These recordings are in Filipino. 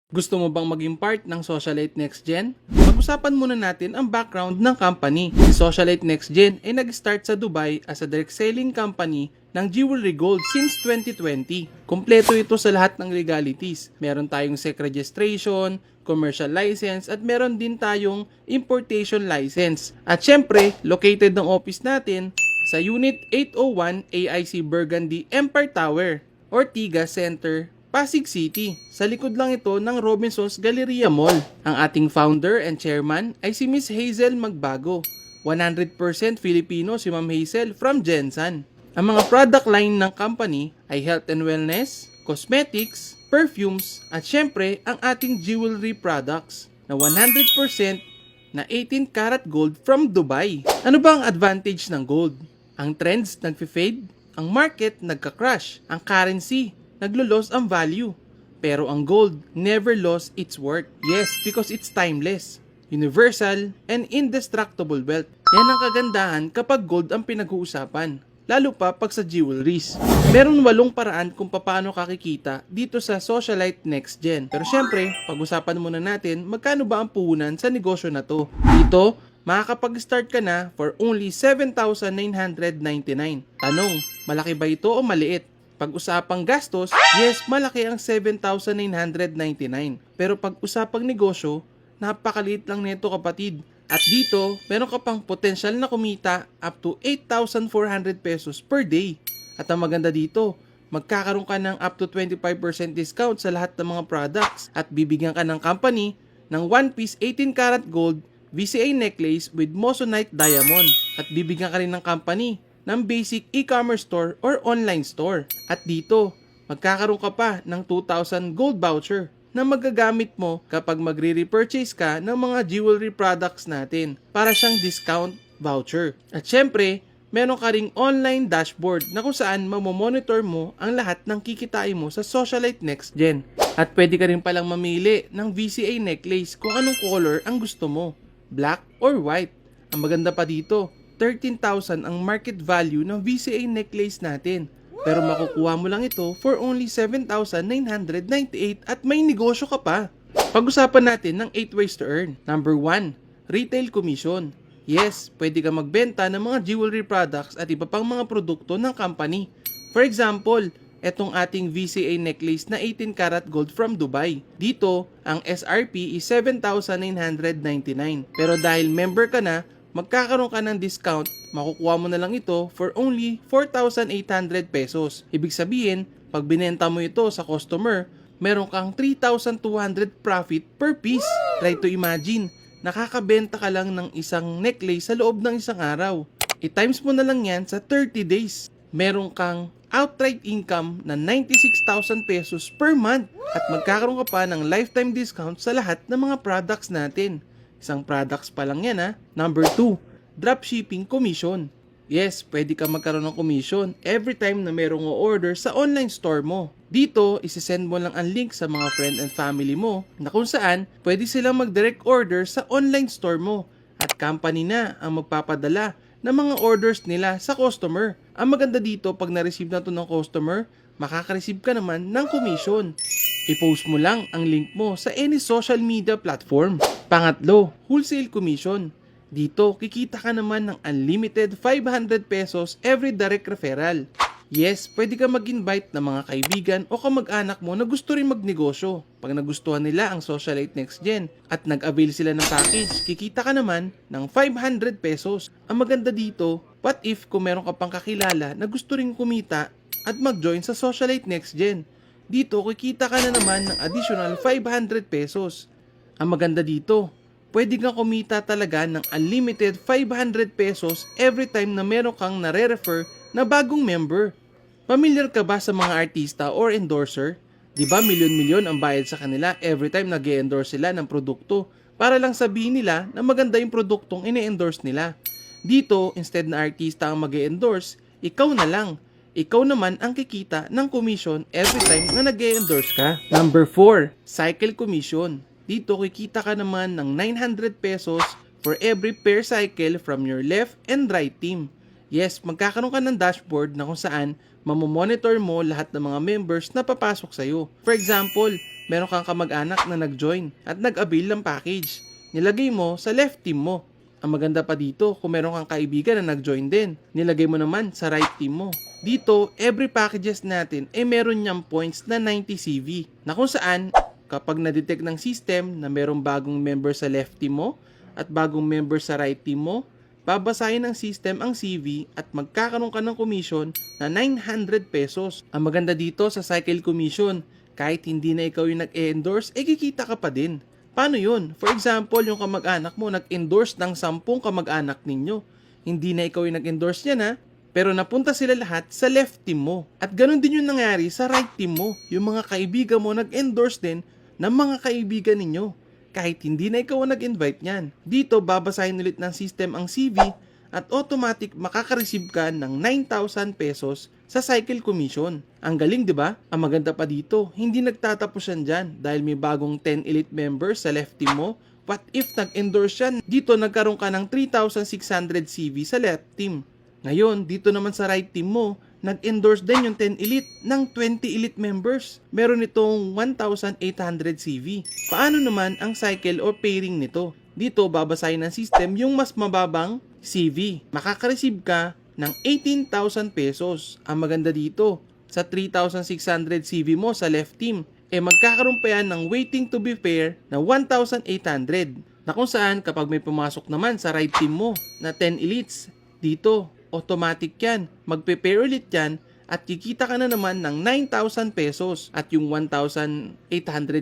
Gusto mo bang maging part ng Socialite Next Gen? Pag-usapan muna natin ang background ng company. Si Socialite Next Gen ay nag-start sa Dubai as a direct selling company ng Jewelry Gold since 2020. Kompleto ito sa lahat ng legalities. Meron tayong SEC registration, commercial license, at meron din tayong importation license. At syempre, located ng office natin sa Unit 801 AIC Burgundy Empire Tower or Tiga Center, Pasig City. Sa likod lang ito ng Robinsons Galleria Mall. Ang ating founder and chairman ay si Miss Hazel Magbago. 100% Filipino si Ma'am Hazel from Gensan. Ang mga product line ng company ay health and wellness, cosmetics, perfumes, at syempre ang ating jewelry products na 100% na 18 karat gold from Dubai. Ano ba ang advantage ng gold? Ang trends nagfe-fade, ang market nagka-crash, ang currency naglo-loss ang value. Pero ang gold never lost its worth. Yes, because it's timeless, universal, and indestructible wealth. Yan ang kagandahan kapag gold ang pinag-uusapan. Lalo pa pag sa jewelries. Meron 8 paraan kung paano kakikita dito sa Socialite Next Gen. Pero syempre, pag-usapan muna natin magkano ba ang puhunan sa negosyo na to. Dito, makakapag-start ka na for only 7,999. Tanong, malaki ba ito o maliit? Pag-usapang gastos, yes, malaki ang 7,999. Pero pag-usapang negosyo, napakaliit lang nito kapatid. At dito, meron ka pang potensyal na kumita up to 8,400 pesos per day. At ang maganda dito, magkakaroon ka ng up to 25% discount sa lahat ng mga products. At bibigyan ka ng company ng 1-piece 18 karat gold VCA necklace with Moissanite diamond. At bibigyan ka rin ng company ng basic e-commerce store or online store. At dito, magkakaroon ka pa ng 2,000 gold voucher na magagamit mo kapag magre-repurchase ka ng mga jewelry products natin para siyang discount voucher. At syempre, meron ka ring online dashboard na kung saan mamomonitor mo ang lahat ng kikitain mo sa Socialite Next Gen. At pwede ka rin palang mamili ng VCA necklace kung anong color ang gusto mo, black or white. Ang maganda pa dito, 13,000 ang market value ng VCA necklace natin. Pero makukuha mo lang ito for only 7,998 at may negosyo ka pa. Pag-usapan natin ng 8 ways to earn. Number 1, retail commission. Yes, pwede ka magbenta ng mga jewelry products at iba pang mga produkto ng company. For example, etong ating VCA necklace na 18 karat gold from Dubai. Dito, ang SRP is 7,999. Pero dahil member ka na, magkakaroon ka ng discount, makukuha mo na lang ito for only 4,800 pesos. Ibig sabihin, pag binenta mo ito sa customer, meron kang 3,200 profit per piece. Try to imagine, nakakabenta ka lang ng isang necklace sa loob ng isang araw. I-times mo na lang yan sa 30 days. Meron kang outright income na 96,000 pesos per month at magkakaroon ka pa ng lifetime discount sa lahat ng mga products natin. Isang products pa lang yan ha. Number 2, dropshipping commission. Yes, pwede ka magkaroon ng commission every time na merong o-order sa online store mo. Dito, isisend mo lang ang link sa mga friend and family mo na kung saan pwede silang mag-direct order sa online store mo at company na ang magpapadala ng mga orders nila sa customer. Ang maganda dito, pag na-receive na to ng customer, makaka-receive ka naman ng commission. I-post mo lang ang link mo sa any social media platform. Pangatlo, wholesale commission. Dito, kikita ka naman ng unlimited 500 pesos every direct referral. Yes, pwede ka mag-invite ng mga kaibigan o kamag-anak mo na gusto rin magnegosyo. Pag nagustuhan nila ang Socialite Next Gen at nag-avail sila ng package, kikita ka naman ng 500 pesos. Ang maganda dito, what if kung meron ka pang kakilala na gusto rin kumita at mag-join sa Socialite Next Gen? Dito, kikita ka na naman ng additional 500 pesos. Ang maganda dito, pwede kang kumita talaga ng unlimited 500 pesos every time na meron kang nare-refer na bagong member. Familiar ka ba sa mga artista or endorser? Diba milyon-milyon ang bayad sa kanila every time nag-e-endorse sila ng produkto para lang sabihin nila na maganda yung produktong ine-endorse nila. Dito, instead na artista ang mag-e-endorse, ikaw na lang. Ikaw naman ang kikita ng commission every time na nag-e-endorse ka. Number 4, cycle commission. Dito kikita ka naman ng 900 pesos for every pair cycle from your left and right team. Yes, magkakaroon ka ng dashboard na kung saan mamomonitor mo lahat ng mga members na papasok sa'yo. For example, meron kang kamag-anak na nag-join at nag-avail ng package. Nilagay mo sa left team mo. Ang maganda pa dito, kung meron kang kaibigan na nag-join din, nilagay mo naman sa right team mo. Dito, every packages natin ay meron niyang points na 90 CV na kung saan kapag na-detect ng system na merong bagong member sa left team mo at bagong member sa right team mo, babasahin ng system ang CV at magkakaroon ka ng commission na 900 pesos. Ang maganda dito sa cycle commission, kahit hindi na ikaw yung nag-endorse, kikita ka pa din. Paano yun? For example, yung kamag-anak mo nag-endorse ng 10 kamag-anak ninyo. Hindi na ikaw yung nag-endorse niya na, pero napunta sila lahat sa left team mo. At ganun din yung nangyari sa right team mo. Yung mga kaibigan mo nag-endorse din ng mga kaibigan ninyo. Kahit hindi na ikaw ang nag-invite niyan. Dito, babasahin ulit ng system ang CV at automatic makaka-receive ka ng 9,000 pesos sa cycle commission. Ang galing, di ba? Ang maganda pa dito, hindi nagtatapos yan dyan dahil may bagong 10 elite members sa left team mo. What if nag-endorse yan? Dito nagkaroon ka ng 3,600 CV sa left team. Ngayon, dito naman sa right team mo, nag-endorse din yung 10 elite ng 20 elite members. Meron itong 1,800 CV. Paano naman ang cycle or pairing nito? Dito, babasahin ng system yung mas mababang CV. Makaka-receive ka ng 18,000 pesos. Ang maganda dito, sa 3,600 CV mo sa left team, magkakaroon pa yan ng waiting to be fair na 1,800. Na kung saan kapag may pumasok naman sa right team mo na 10 elites, dito, automatic yan. Magpe-pair ulit yan at kikita ka na naman ng 9,000 pesos. At yung 1,800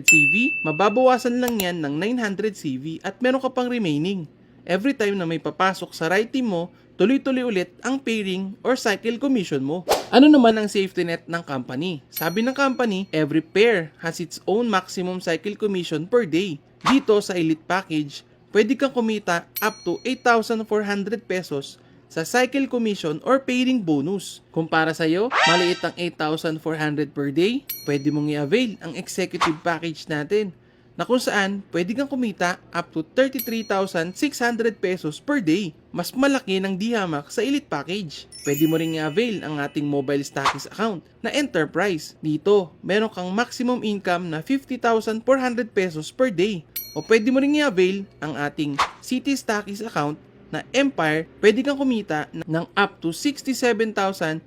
CV, mababawasan lang yan ng 900 CV at meron ka pang remaining. Every time na may papasok sa right team mo, tuloy-tuloy ulit ang pairing or cycle commission mo. Ano naman ang safety net ng company? Sabi ng company, every pair has its own maximum cycle commission per day. Dito sa Elite Package, pwede kang kumita up to 8,400 pesos sa cycle commission or pairing bonus. Kung para sa'yo, maliit ang 8,400 per day, pwede mong i-avail ang executive package natin na kung saan pwede kang kumita up to 33,600 pesos per day. Mas malaki ng dihamak sa Elite Package. Pwede mo ring i-avail ang ating mobile stockings account na Enterprise. Dito, meron kang maximum income na 50,400 pesos per day. O pwede mo ring i-avail ang ating City Stockings account na Empire, pwede kang kumita ng up to 67,200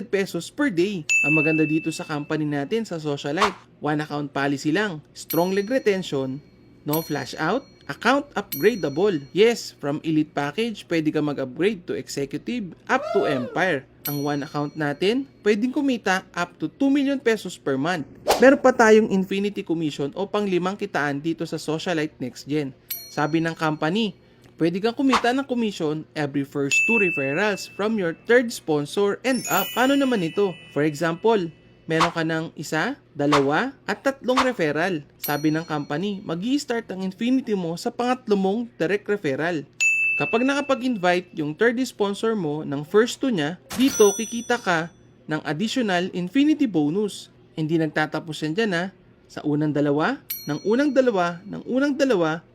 pesos per day. Ang maganda dito sa company natin sa Socialite, one account policy lang, strong leg retention, no flash out, account upgradable. Yes, from Elite Package, pwede ka mag-upgrade to Executive up to Empire. Ang one account natin, pwedeng kumita up to 2 million pesos per month. Meron pa tayong Infinity Commission o pang-limang kitaan dito sa Socialite Next Gen. Sabi ng company, pwede kang kumita ng commission every first 2 referrals from your third sponsor and up. Paano naman ito? For example, meron ka ng 1, 2, at 3 referral. Sabi ng company, mag-i-start ang Infinity mo sa pangatlo mong direct referral. Kapag nakapag-invite yung third sponsor mo ng first 2 niya, dito kikita ka ng additional Infinity bonus. Hindi nagtatapos yan dyan ha. Sa unang dalawa,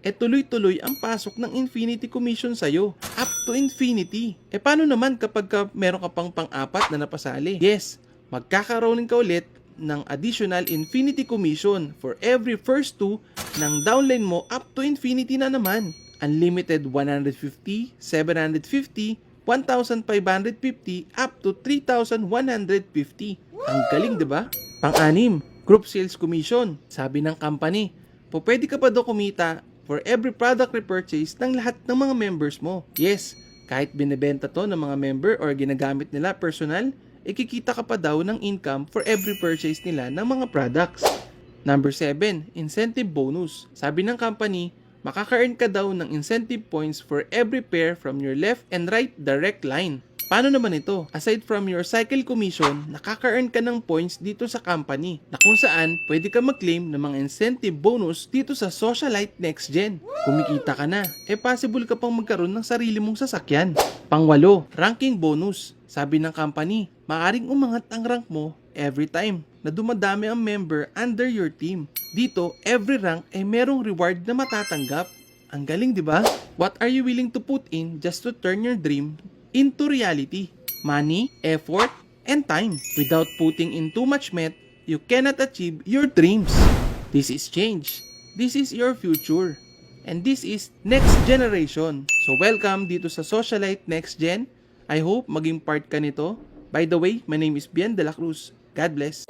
tuloy-tuloy ang pasok ng Infinity Commission sa'yo. Up to Infinity. Paano naman kapag meron ka pang pang-apat na napasali? Yes, magkakaroon ka ulit ng additional Infinity Commission for every first 2 ng downline mo up to Infinity na naman. Unlimited 150, 750, 1,550 up to 3,150. Ang galing, 'di ba? Pang-anim, Group Sales Commission. Sabi ng company, pwede ka pa daw kumita for every product repurchase ng lahat ng mga members mo. Yes, kahit binebenta to ng mga member or ginagamit nila personal, ikikita ka pa daw ng income for every purchase nila ng mga products. Number 7, Incentive Bonus. Sabi ng company, makaka-earn ka daw ng incentive points for every pair from your left and right direct line. Paano naman ito? Aside from your cycle commission, nakaka-earn ka ng points dito sa company na kung saan pwede ka mag-claim ng mga incentive bonus dito sa Socialite Next Gen. Kumikita ka na, possible ka pang magkaroon ng sarili mong sasakyan. Pang-8, ranking bonus. Sabi ng company, maaaring umangat ang rank mo every time na dumadami ang member under your team. Dito, every rank ay merong reward na matatanggap. Ang galing, di ba? What are you willing to put in just to turn your dream into reality? Money, effort, and time. Without putting in too much met, you cannot achieve your dreams. This is change. This is your future. And this is next generation. So welcome dito sa Socialite Next Gen. I hope maging part ka nito. By the way, my name is Bien de la Cruz. God bless.